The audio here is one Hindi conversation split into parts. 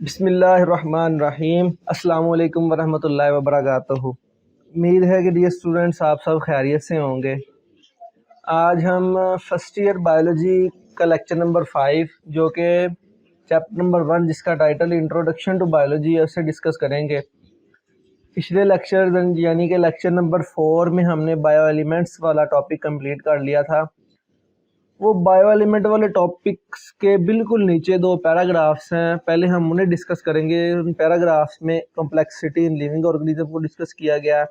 बिस्मिल्लाहिर्रहमानिर्रहीम। अस्सलाम वालेकुम वरहमतुल्लाहि वबरकातुहू। उम्मीद है कि डियर स्टूडेंट्स आप सब खैरियत से होंगे। आज हम फर्स्ट ईयर बायोलॉजी का लेक्चर नंबर 5 जो कि चैप्टर नंबर 1 जिसका टाइटल इंट्रोडक्शन टू बायोलॉजी है उससे डिस्कस करेंगे। पिछले लेक्चर यानी कि लेक्चर नंबर 4 में हमने बायो एलिमेंट्स वाला टॉपिक कंप्लीट कर लिया था। वो बायो एलिमेंट वाले टॉपिक्स के बिल्कुल नीचे 2 पैराग्राफ्स हैं, पहले हम उन्हें डिस्कस करेंगे। उन पैराग्राफ्स में कॉम्प्लेक्सिटी इन लिविंग ऑर्गेनिज्म को डिस्कस किया गया,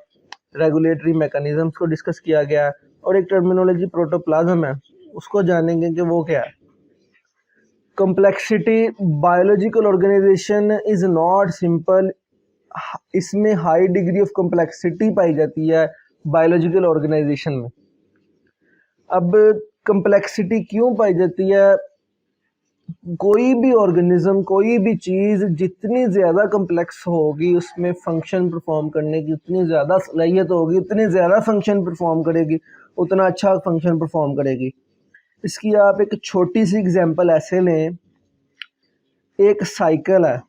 रेगुलेटरी मैकेनिज्म्स को डिस्कस किया गया और एक टर्मिनोलॉजी प्रोटोप्लाज्म है उसको जानेंगे कि वो क्या है। Complexity biological organisation is not simple. इसमें हाई डिग्री ऑफ कॉम्प्लेक्सिटी पाई जाती है बायोलॉजिकल ऑर्गेनाइजेशन में। अब कॉम्प्लेक्सिटी क्यों पाई जाती है? कोई भी ऑर्गेनिज्म, कोई भी चीज़ जितनी ज़्यादा कॉम्प्लेक्स होगी उसमें फंक्शन परफॉर्म करने की उतनी ज़्यादा सलाहियत होगी, उतनी ज़्यादा फंक्शन परफॉर्म करेगी, उतना अच्छा फंक्शन परफॉर्म करेगी। इसकी आप एक छोटी सी एग्जांपल ऐसे लें, एक साइकिल है,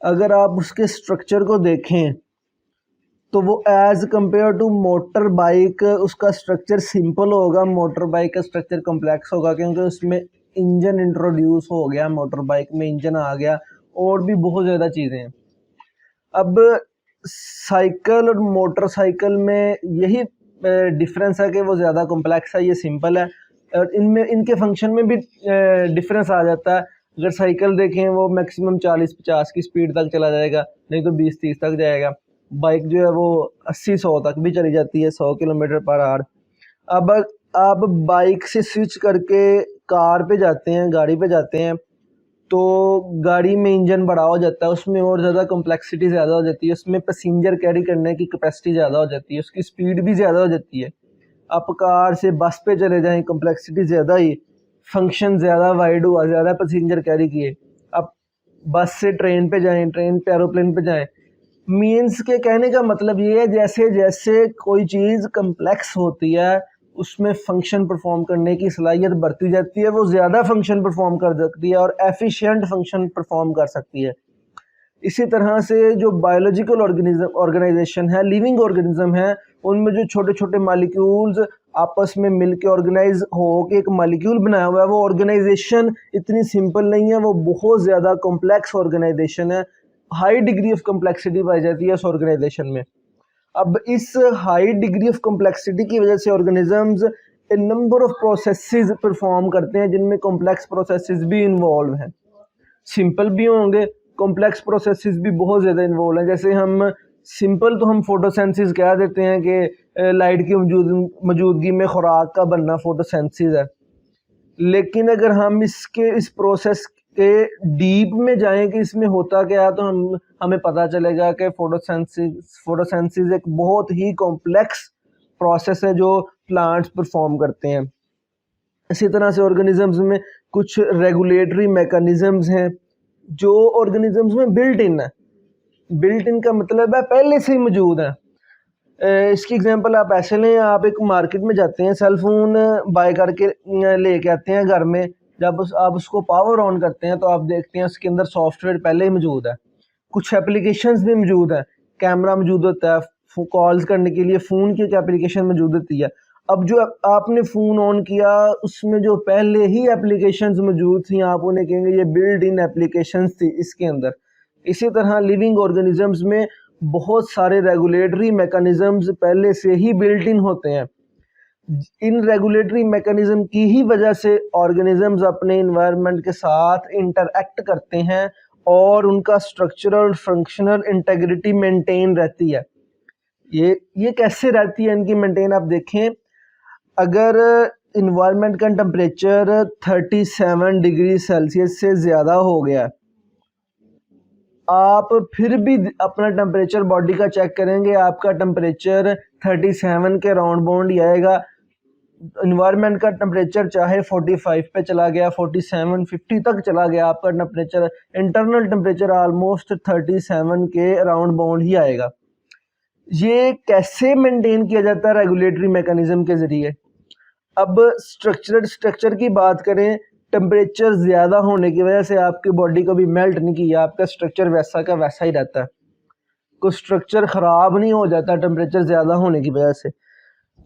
अगर आप उसके स्ट्रक्चर को देखें तो वो as compare to motor bike उसका स्ट्रक्चर सिंपल होगा। मोटर बाइक का स्ट्रक्चर कॉम्प्लेक्स होगा क्योंकि उसमें इंजन इंट्रोड्यूस हो गया, मोटर बाइक में इंजन आ गया और भी बहुत ज़्यादा चीज़ें हैं। अब साइकिल और मोटरसाइकिल में यही डिफरेंस है कि वो ज़्यादा कॉम्प्लेक्स है, ये सिंपल है। और इनमें इनके फंक्शन में भी डिफरेंस आ जाता है। अगर साइकिल देखें वो मैक्सिमम 40-50 की स्पीड तक चला जाएगा, नहीं तो 20-30 तक जाएगा। बाइक जो है वो 80-100 तक भी चली जाती है, 100 किलोमीटर पर आवर। अब आप बाइक से स्विच करके कार पे जाते हैं, गाड़ी पे जाते हैं, तो गाड़ी में इंजन बड़ा हो जाता है, उसमें और ज़्यादा कॉम्प्लेक्सिटी ज़्यादा हो जाती है, उसमें पैसेंजर कैरी करने की कैपेसिटी ज़्यादा हो जाती है, उसकी स्पीड भी ज़्यादा हो जाती है। आप कार से बस पे चले जाएं, कॉम्प्लेक्सिटी ज़्यादा ही, फंक्शन ज़्यादा वाइड हुआ, ज़्यादा पैसेंजर कैरी किए। आप बस से ट्रेन पे जाएं, ट्रेन पे एरोप्लेन पे जाएं। मीन्स के कहने का मतलब ये है जैसे जैसे कोई चीज़ कम्प्लेक्स होती है उसमें फंक्शन परफॉर्म करने की सलाहियत बढ़ती जाती है, वो ज़्यादा फंक्शन परफॉर्म कर सकती है और एफिशिएंट फंक्शन परफॉर्म कर सकती है। इसी तरह से जो बायोलॉजिकल ऑर्गेनाइजेशन है, लिविंग ऑर्गेनिज्म है, उनमें जो छोटे छोटे मालिक्यूल्स आपस में मिलके ऑर्गेनाइज हो के एक मालिक्यूल बनाया हुआ है, वो ऑर्गेनाइजेशन इतनी सिंपल नहीं है, वो बहुत ज़्यादा कॉम्प्लेक्स ऑर्गेनाइजेशन है। हाई डिग्री ऑफ कॉम्प्लेक्सिटी पाई जाती है उस ऑर्गेनाइजेशन में। अब इस हाई डिग्री ऑफ कॉम्प्लेक्सिटी की वजह से organisms A number of processes perform करते हैं जिनमें कॉम्प्लेक्स प्रोसेसेस भी इन्वॉल्व हैं। सिंपल भी होंगे, कॉम्प्लेक्स प्रोसेसेस भी बहुत ज़्यादा इन्वॉल्व हैं। जैसे हम सिंपल तो हम फोटोसेंसिस कह देते हैं कि लाइट की मौजूदगी में खुराक का बनना फोटोसेंसिस है, लेकिन अगर हम इस प्रोसेस के डीप में जाएं कि इसमें होता क्या है, तो हमें पता चलेगा कि फोटोसेंसिस एक बहुत ही कॉम्प्लेक्स प्रोसेस है जो प्लांट्स परफॉर्म करते हैं। इसी तरह से ऑर्गेनिजम्स में कुछ रेगुलेटरी मैकेनिज्म्स हैं जो ऑर्गेनिजम्स में बिल्ट इन है। बिल्ट इन का मतलब है पहले से ही मौजूद है। इसकी एग्जांपल आप ऐसे लें, आप एक मार्केट में जाते हैं, सेल फोन बाय करके लेके आते हैं घर में। जब आप उसको पावर ऑन करते हैं तो आप देखते हैं उसके अंदर सॉफ्टवेयर पहले ही मौजूद है, कुछ एप्लीकेशंस भी मौजूद है, कैमरा मौजूद होता है, कॉल्स करने के लिए फ़ोन की एक एप्लीकेशन मौजूद होती है। अब जो आपने फ़ोन ऑन किया उसमें जो पहले ही एप्लीकेशंस मौजूद थी, आप उन्हें कहेंगे ये बिल्ड इन एप्लीकेशंस थी इसके अंदर। इसी तरह लिविंग ऑर्गेनिजम्स में बहुत सारे रेगुलेटरी मैकेनिज्म्स पहले से ही बिल्ट इन होते हैं। इन रेगुलेटरी मैकेनिज्म की ही वजह से ऑर्गेनिजम्स अपने इन्वायरमेंट के साथ इंटरएक्ट करते हैं और उनका स्ट्रक्चरल फंक्शनल इंटेग्रिटी मेंटेन रहती है। ये कैसे रहती है इनकी मेंटेन? आप देखें, अगर इन्वायरमेंट का टेम्परेचर 37 डिग्री सेल्सियस से ज़्यादा हो गया, आप फिर भी अपना टेम्परेचर बॉडी का चेक करेंगे, आपका टेम्परेचर 37 के राउंड बाउंड ही आएगा। इन्वायरमेंट का टेम्परेचर चाहे 45 पे चला गया, 47, 50 तक चला गया, आपका टेम्परेचर इंटरनल टेम्परेचर ऑलमोस्ट 37 के अराउंड बाउंड ही आएगा। ये कैसे मेंटेन किया जाता है? रेगुलेटरी मैकेनिज्म के ज़रिए। अब स्ट्रक्चर की बात करें, टेम्परेचर ज़्यादा होने की वजह से आपकी बॉडी को भी मेल्ट नहीं किया, आपका स्ट्रक्चर वैसा का वैसा ही रहता है, कोई स्ट्रक्चर ख़राब नहीं हो जाता टेम्परेचर ज़्यादा होने की वजह से।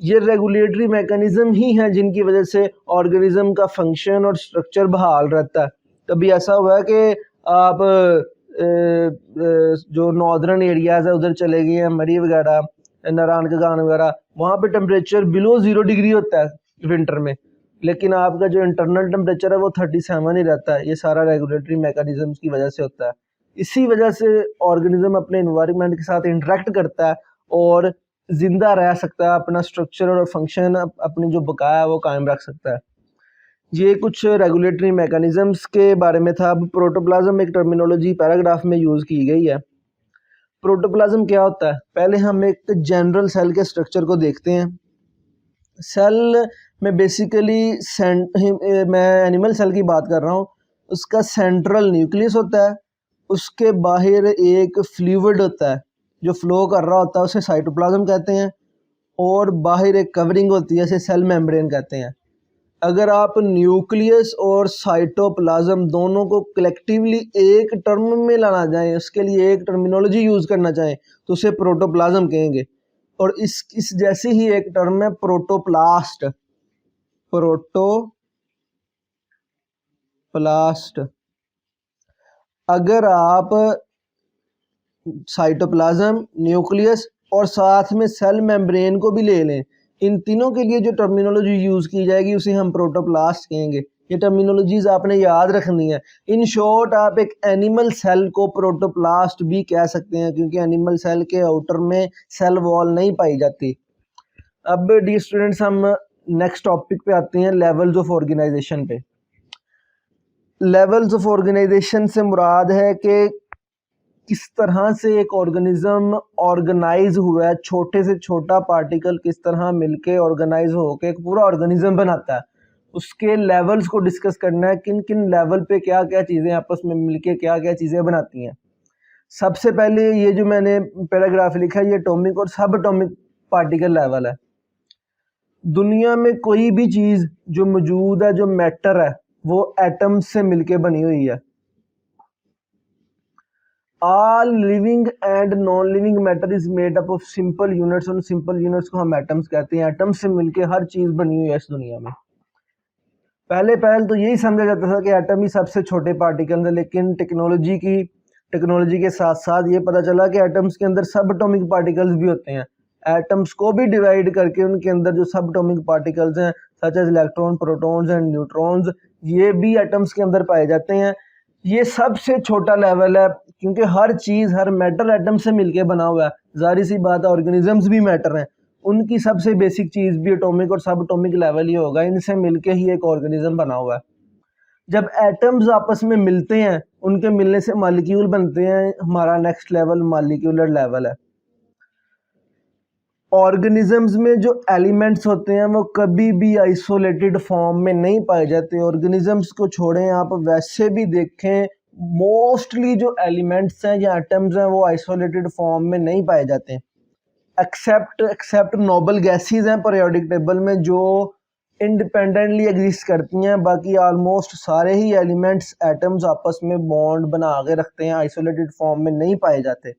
ये रेगुलेटरी मैकेनिज़्म ही हैं जिनकी वजह से ऑर्गेनिज़म का फंक्शन और स्ट्रक्चर बहाल रहता है। कभी ऐसा हुआ है कि आप जो नॉर्दर्न एरियाज़ है उधर चले गए हैं, मरी वगैरह, नारायण का गान वगैरह, वहाँ पे टेम्परेचर बिलो 0 डिग्री होता है विंटर में, लेकिन आपका जो इंटरनल टेम्परेचर है वो 37 ही रहता है। ये सारा रेगुलेटरी मैकेनिज़्म की वजह से होता है। इसी वजह से ऑर्गेनिज्म अपने इन्वायरमेंट के साथ इंटरेक्ट करता है और ज़िंदा रह सकता है, अपना स्ट्रक्चर और फंक्शन अपनी जो बकाया है वो कायम रख सकता है। ये कुछ रेगुलेटरी मैकेनिज़म्स के बारे में था। अब प्रोटोप्लाज्म एक टर्मिनोलॉजी पैराग्राफ में यूज़ की गई है। प्रोटोप्लाज्म क्या होता है? पहले हम एक जनरल सेल के स्ट्रक्चर को देखते हैं। सेल में बेसिकली मैं एनिमल सेल की बात कर रहा हूँ। उसका सेंट्रल न्यूक्लियस होता है, उसके बाहर एक फ्लूइड होता है जो फ्लो कर रहा होता है, उसे साइटोप्लाज्म कहते हैं, और बाहर एक कवरिंग होती है, इसे सेल मेम्ब्रेन कहते हैं। अगर आप न्यूक्लियस और साइटोप्लाज्म दोनों को कलेक्टिवली एक टर्म में लाना चाहें, उसके लिए एक टर्मिनोलॉजी यूज़ करना चाहें, तो उसे प्रोटोप्लाज्म कहेंगे। और इस जैसी ही एक टर्म है प्रोटोप्लास्ट। प्रोटोप्लास्ट। अगर आप साइटोप्लाज्म, न्यूक्लियस और साथ में सेल मेम्ब्रेन को भी ले लें, इन तीनों के लिए जो टर्मिनोलॉजी यूज़ की जाएगी उसे हम प्रोटोप्लास्ट कहेंगे। ये टर्मिनोलॉजीज आपने याद रखनी है। इन शॉर्ट आप एक एनिमल सेल को प्रोटोप्लास्ट भी कह सकते हैं, क्योंकि एनिमल सेल के आउटर में सेल वॉल नहीं पाई जाती। अब डियर स्टूडेंट्स, हम नेक्स्ट टॉपिक पे आते हैं, लेवल्स ऑफ ऑर्गेनाइजेशन पे। लेवल्स ऑफ ऑर्गेनाइजेशन से मुराद है कि किस तरह से एक ऑर्गेनिज्म ऑर्गेनाइज हुआ है, छोटे से छोटा पार्टिकल किस तरह मिलके ऑर्गेनाइज होकर एक पूरा ऑर्गेनिज्म बनाता है, उसके लेवल्स को डिस्कस करना है। किन किन लेवल पे क्या क्या चीज़ें आपस में मिलके क्या क्या चीज़ें बनाती हैं। सबसे पहले ये जो मैंने पैराग्राफ लिखा है, ये एटॉमिक और सब एटॉमिक पार्टिकल लेवल है। दुनिया में कोई भी चीज़ जो मौजूद है, जो मैटर है, वो एटम्स से मिलके बनी हुई है। All living and non living matter is made up of simple units. उन सिंपल यूनिट्स को हम एटम्स कहते हैं। एटम्स से मिलके हर चीज़ बनी हुई है इस दुनिया में। पहले तो यही समझा जाता था कि एटम ही सबसे छोटे पार्टिकल है, लेकिन टेक्नोलॉजी के साथ साथ ये पता चला कि एटम्स के अंदर सब एटॉमिक पार्टिकल्स भी होते हैं। एटम्स को भी डिवाइड करके उनके अंदर जो सब एटॉमिक पार्टिकल्स हैं, such as electron, protons and neutrons, ये भी एटम्स के अंदर पाए जाते हैं। ये सबसे छोटा लेवल है, क्योंकि हर चीज़, हर मैटर एटम से मिलके बना हुआ है। जाहिर सी बात है, ऑर्गेनिजम्स भी मैटर हैं, उनकी सबसे बेसिक चीज़ भी एटॉमिक और सब एटॉमिक लेवल ही होगा। इनसे मिलके ही एक ऑर्गेनिज्म बना हुआ है। जब एटम्स आपस में मिलते हैं, उनके मिलने से मॉलिक्यूल बनते हैं। हमारा नेक्स्ट लेवल मॉलिक्यूलर लेवल है। ऑर्गेनिजम्स में जो एलिमेंट्स होते हैं वो कभी भी आइसोलेटेड फॉर्म में नहीं पाए जाते। ऑर्गेनिजम्स को छोड़ें, आप वैसे भी देखें, मोस्टली जो एलिमेंट्स हैं या एटम्स हैं वो आइसोलेटेड फॉर्म में नहीं पाए जाते, एक्सेप्ट नोबल गैसेस हैं पीरियोडिक टेबल में जो इंडिपेंडेंटली एग्जिस्ट करती हैं। बाकी ऑलमोस्ट सारे ही एलिमेंट्स, एटम्स आपस में बॉन्ड बना के रखते हैं, आइसोलेटेड फॉर्म में नहीं पाए जाते।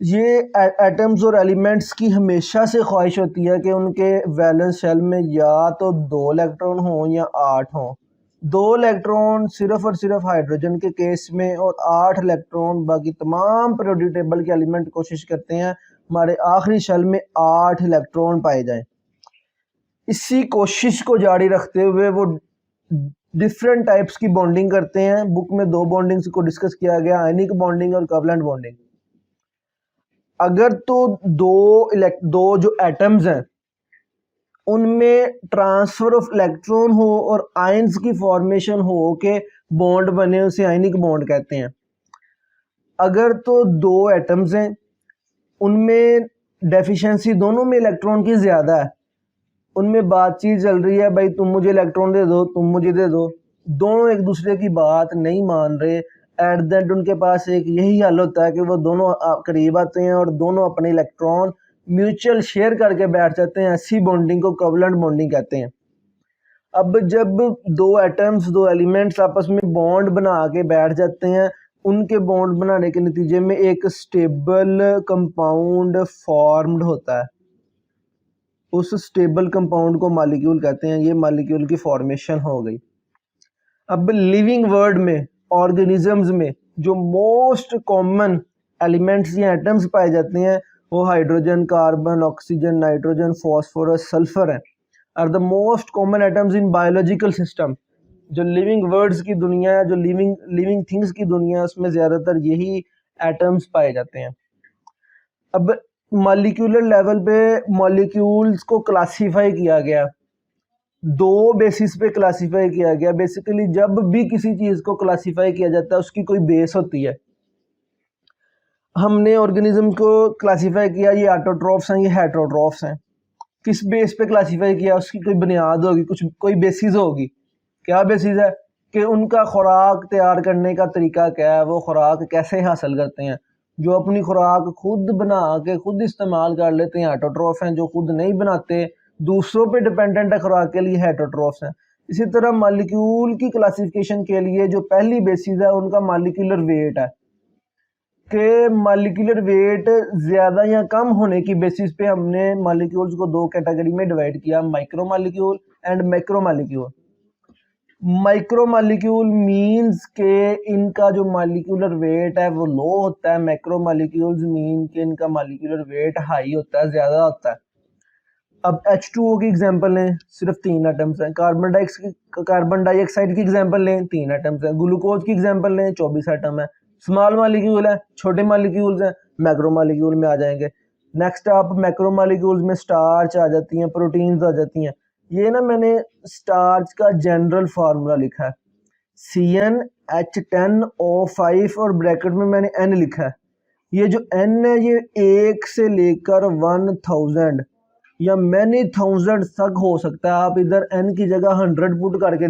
ये एटम्स और एलिमेंट्स की हमेशा से ख्वाहिश होती है कि उनके वैलेंस शेल में या तो 2 इलेक्ट्रॉन हों या 8 हों। 2 इलेक्ट्रॉन सिर्फ और सिर्फ हाइड्रोजन के केस में, और 8 इलेक्ट्रॉन बाकी तमाम पीरियोडिक टेबल के एलिमेंट कोशिश करते हैं हमारे आखिरी शेल में 8 इलेक्ट्रॉन पाए जाएं। इसी कोशिश को जारी रखते हुए वो डिफरेंट टाइप्स की बॉन्डिंग करते हैं। बुक में 2 बॉन्डिंग्स को डिस्कस किया गया, आयनिक बॉन्डिंग और कोवलेंट बॉन्डिंग। अगर तो दो जो एटम्स हैं उनमें ट्रांसफर ऑफ इलेक्ट्रॉन हो और आयंस की फॉर्मेशन हो के बॉन्ड बने, उसे आयनिक बॉन्ड कहते हैं। अगर तो 2 एटम्स हैं, उनमें डेफिशिएंसी दोनों में इलेक्ट्रॉन की ज़्यादा है, उनमें बातचीत चल रही है, भाई तुम मुझे इलेक्ट्रॉन दे दो, तुम मुझे दे दो, दोनों एक दूसरे की बात नहीं मान रहे। एट द एंड उनके पास एक यही हल होता है कि वो दोनों करीब आते हैं और दोनों अपने इलेक्ट्रॉन म्यूचुअल शेयर करके बैठ जाते हैं। ऐसी बॉन्डिंग को कोवलेंट बॉन्डिंग कहते हैं। अब जब दो एटम्स, दो एलिमेंट्स आपस में बॉन्ड बना के बैठ जाते हैं, उनके बॉन्ड बनाने के नतीजे में एक स्टेबल कंपाउंड फॉर्म्ड होता है। उस स्टेबल कंपाउंड को मॉलिक्यूल कहते हैं। ये मॉलिक्यूल की फॉर्मेशन हो गई। अब लिविंग वर्ल्ड में, ऑर्गेनिजम्स में जो मोस्ट कॉमन एलिमेंट्स या एटम्स पाए जाते हैं वो hydrogen, carbon, oxygen, nitrogen, phosphorus, sulphur है। Are the most common atoms in biological system. जो लिविंग वर्ड्स की दुनिया है, जो लिविंग थिंग्स की दुनिया है, उसमें ज़्यादातर यही एटम्स पाए जाते हैं। अब मॉलिक्यूलर लेवल पे मॉलिक्यूल्स को क्लासीफाई किया गया, दो बेसिस पे क्लासीफाई किया गया। बेसिकली जब भी किसी चीज़ को क्लासीफाई किया जाता है उसकी कोई बेस होती है। हमने ऑर्गेनिज्म को क्लासीफाई किया, ये ऑटोट्रॉफ्स हैं, ये हेटरोट्रॉफ्स हैं। किस बेस पे क्लासीफाई किया? उसकी कोई बुनियाद होगी, कोई बेसिस होगी। क्या बेसिस है कि उनका खुराक तैयार करने का तरीका क्या है, वो खुराक कैसे हासिल करते हैं। जो अपनी खुराक खुद बना के खुद इस्तेमाल कर लेते हैं हेटरोट्रॉफ हैं। जो खुद नहीं बनाते, दूसरों पे डिपेंडेंट है खुराक के लिए, हेटरोट्रॉफ्स हैं। इसी तरह मॉलिक्यूल की क्लासिफिकेशन के लिए जो पहली बेसिस है उनका मॉलिक्यूलर वेट है कि मॉलिक्यूलर वेट ज़्यादा या कम होने की बेसिस पे हमने मॉलिक्यूल्स को दो कैटेगरी में डिवाइड किया, micro molecule and macro molecule. Micro molecule means के इनका जो मॉलिक्यूलर वेट है वो लो होता है। मैक्रो मॉलिक्यूल्स मीन के इनका मॉलिक्यूलर वेट हाई होता है, ज़्यादा होता है। अब H2O की एग्जांपल लें, सिर्फ 3 एटम्स हैं। कार्बन डाइऑक्साइड की एग्जांपल लें, 3 एटम्स हैं। ग्लूकोज की एग्जांपल लें, 24 एटम है। स्मॉल मॉलिक्यूल है, छोटे मॉलिक्यूल्स हैं, मैक्रो मॉलिक्यूल में आ जाएंगे। नेक्स्ट आप मैक्रो मॉलिक्यूल्स में स्टार्च आ जाती हैं, प्रोटीन्स आ जाती हैं। ये ना मैंने स्टार्च का जनरल फार्मूला लिखा है, CnH10O5 और ब्रैकेट में मैंने N लिखा है। ये जो N है ये 1 से लेकर 1000 या मैनी थाउजेंड तक हो सकता है। आप इधर N की जगह 100 पुट करके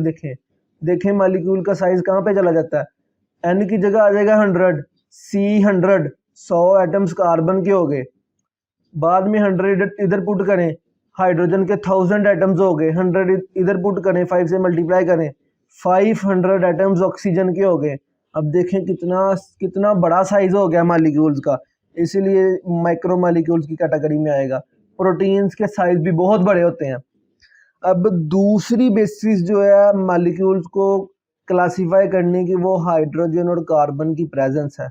देखें मॉलिक्यूल का साइज कहाँ पे चला जाता है। N की जगह आ जाएगा 100, C100, 100 एटम्स कार्बन के हो गए। बाद में 100 इधर पुट करें, हाइड्रोजन के 1000 एटम्स हो गए। 100 इधर पुट करें, 5 से मल्टीप्लाई करें, 500 एटम्स ऑक्सीजन के हो गए। अब देखें कितना बड़ा साइज हो गया मॉलिक्यूल्स का, इसीलिए माइक्रो मॉलिक्यूल्स की कैटेगरी में आएगा। प्रोटीन्स के साइज भी बहुत बड़े होते हैं। अब दूसरी बेसिस जो है मॉलिक्यूल्स को क्लासिफाई करने की, वो हाइड्रोजन और कार्बन की प्रेजेंस है।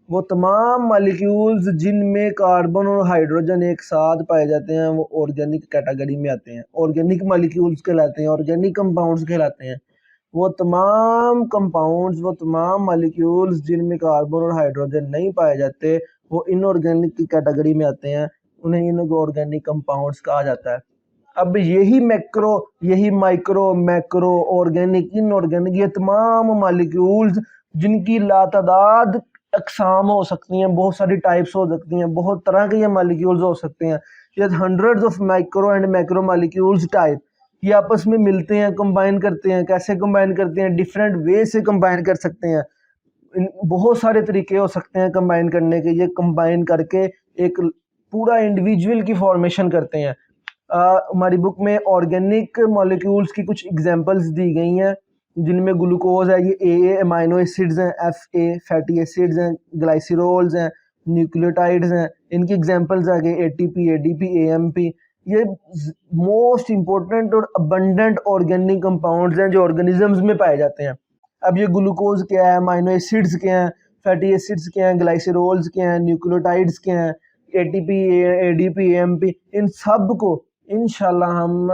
वो तमाम मॉलिक्यूल्स जिनमें कार्बन और हाइड्रोजन एक साथ पाए जाते हैं वो ऑर्गेनिक कैटेगरी में आते हैं, ऑर्गेनिक मॉलिक्यूल्स कहलाते हैं, ऑर्गेनिक कंपाउंड्स कहलाते हैं। वो तमाम कंपाउंड्स, वो तमाम मॉलिक्यूल्स जिनमें कार्बन और हाइड्रोजन नहीं पाए जाते वो इनऑर्गेनिक की कैटेगरी में आते हैं, उन्हें इनऑर्गेनिक कंपाउंड्स कहा जाता है। अब यही मैक्रो, यही माइक्रो, मैक्रो, ऑर्गेनिक, इनऑर्गेनिक, ये तमाम मॉलिक्यूल्स जिनकी लातादाद अकसाम हो सकती हैं, बहुत सारी टाइप्स हो सकती हैं, बहुत तरह के ये मॉलिक्यूल्स हो सकते हैं। ये hundreds of micro and macro molecules type ये आपस में मिलते हैं, कंबाइन करते हैं। कैसे कंबाइन करते हैं? डिफरेंट वे से कंबाइन कर सकते हैं। बहुत सारे तरीके हो सकते हैं कंबाइन करने के। ये कंबाइन करके एक पूरा इंडिविजुअल की फॉर्मेशन करते हैं। हमारी बुक में ऑर्गेनिक मॉलिक्यूल्स की कुछ एग्जांपल्स दी गई हैं जिनमें ग्लूकोज है, ये ए अमाइनो एसिड्स हैं, FA फैटी एसिड्स हैं, ग्लाइसिरोल्स हैं, न्यूक्लियोटाइड्स हैं। इनकी एग्जांपल्स आ गए ATP, ADP, AMP। ये मोस्ट इम्पोर्टेंट और अबंडेंट ऑर्गेनिक कंपाउंड्स हैं जो ऑर्गेनिजम्स में पाए जाते हैं। अब ये ग्लूकोज क्या है, अमाइनो एसिड्स क्या हैं, फैटी एसिड्स क्या हैं, ग्लाइसिरोल्स क्या हैं, न्यूक्लियोटाइड्स क्या हैं, ATP, ADP, AMP, इन सब को इंशाल्लाह हम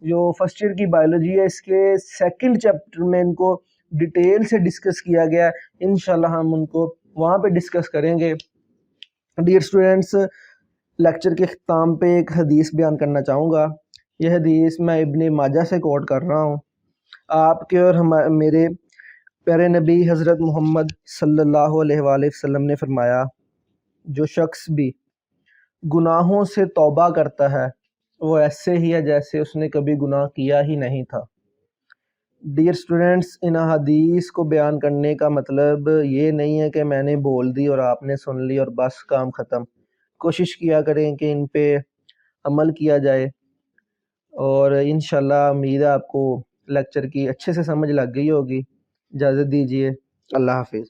जो फर्स्ट ईयर की बायोलॉजी है इसके सेकंड चैप्टर में इनको डिटेल से डिस्कस किया गया है। इंशाल्लाह हम उनको वहाँ पे डिस्कस करेंगे। डियर स्टूडेंट्स, लेक्चर के अख्ताम पे एक हदीस बयान करना चाहूँगा। यह हदीस मैं इब्ने माजा से कोट कर रहा हूँ। आपके और मेरे प्यारे नबी हज़रत मोहम्मद सल्लल्लाहु अलैहि वसल्लम ने फरमाया, जो शख्स भी गुनाहों से तौबा करता है वो ऐसे ही है जैसे उसने कभी गुनाह किया ही नहीं था। डियर स्टूडेंट्स, इन हदीस को बयान करने का मतलब ये नहीं है कि मैंने बोल दी और आपने सुन ली और बस काम ख़त्म। कोशिश किया करें कि इन पे अमल किया जाए। और इंशाल्लाह उम्मीद है आपको लेक्चर की अच्छे से समझ लग गई होगी। इजाज़त दीजिए, अल्लाह हाफिज़।